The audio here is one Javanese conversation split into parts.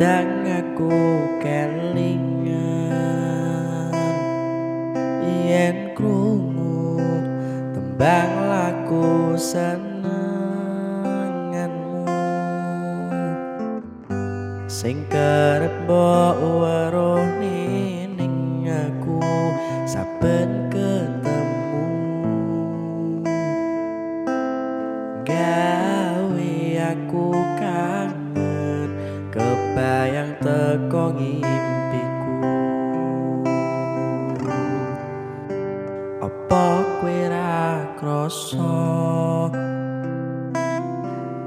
Kadang aku kelingan yen krungu tembang lagu senenganmu sing kerep mbok weruh ning aku saben ketemu gawe aku kangen kebayang teko ngimpiku. Apa kowe ra krasa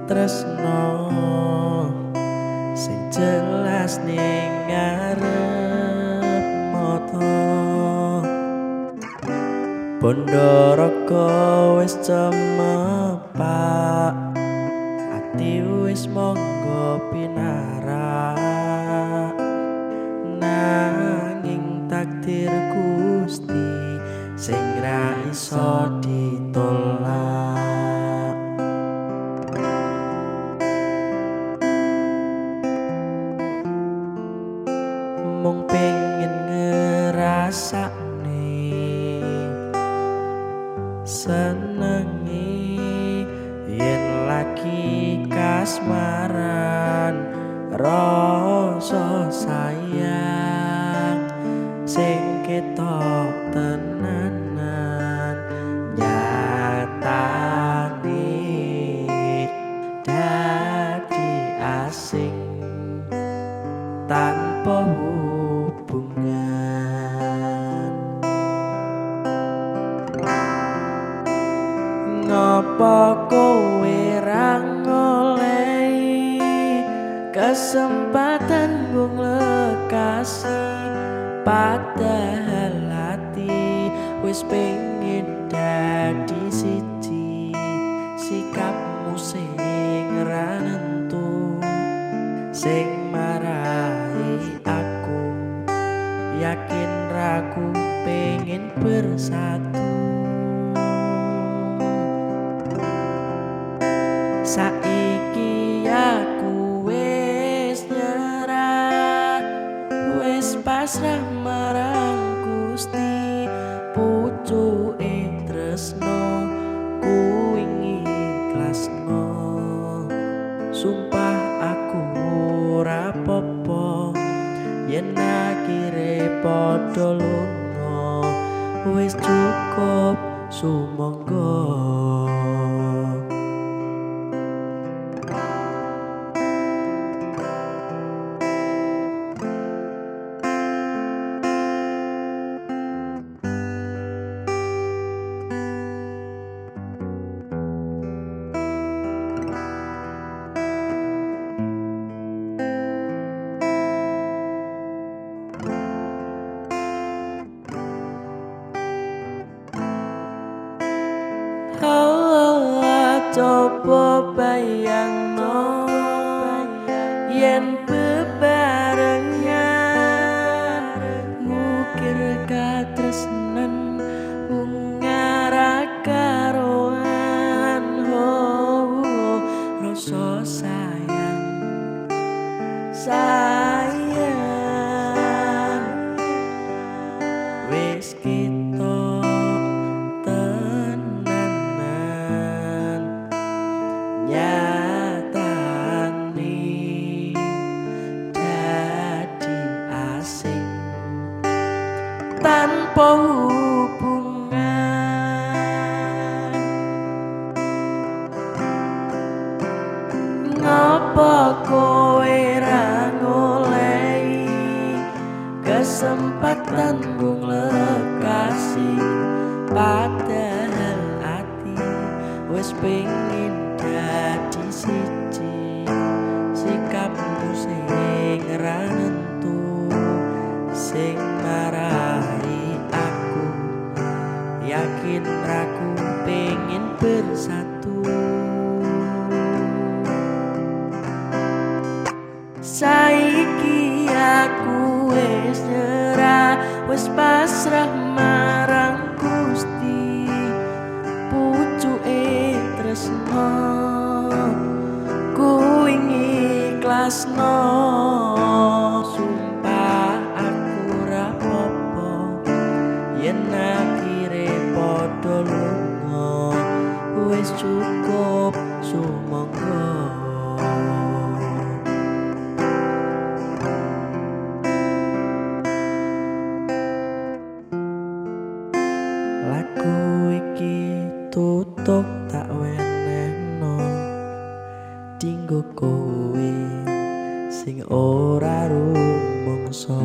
tresno sing jelas ning ngarep mata Bondo Raga wis cemepak ati wis monggo pinarak nanging takdir Gusti sing ra iso ditolak. Mung pengen ngerasakne senengi yen lagi kasmaran rasa sayang sing ketok tenanan nyatane dadi asing tanpa hubungan. Ngapa kowe ra ngolehi kesempatan nggung lekasi padahal hati wis pengen dadi siji sikapmu sing ra nentu sing marahi aku yakin ragu pengen bersatu. Saiki aku wis nyerah wis pasrah marang Gusti pucuke tresno kuwi ikhlasno sumpah aku ora apa-apa yen akhire padha lunga wis cukup sumangga. Coba bayangno yen bebarengan ngukir katresnan ngara karoan rasa sayang wis kita nyatane dadi asing tanpa hubungan. Ngapa kowe ra ngolehi kesempatan nggung lekasi padahal ati wis pengen dadi siji sikapmu sing ra nentu sing marahi aku yakin ragu pengen bersatu. Saiki aku wis nyerah wis pasrah marang Gusti pucuke tresno ku ikhlasno wis cukup sumangga. Lagu iki tutup tak wenehno dinggo kowe sing ora rumangsa.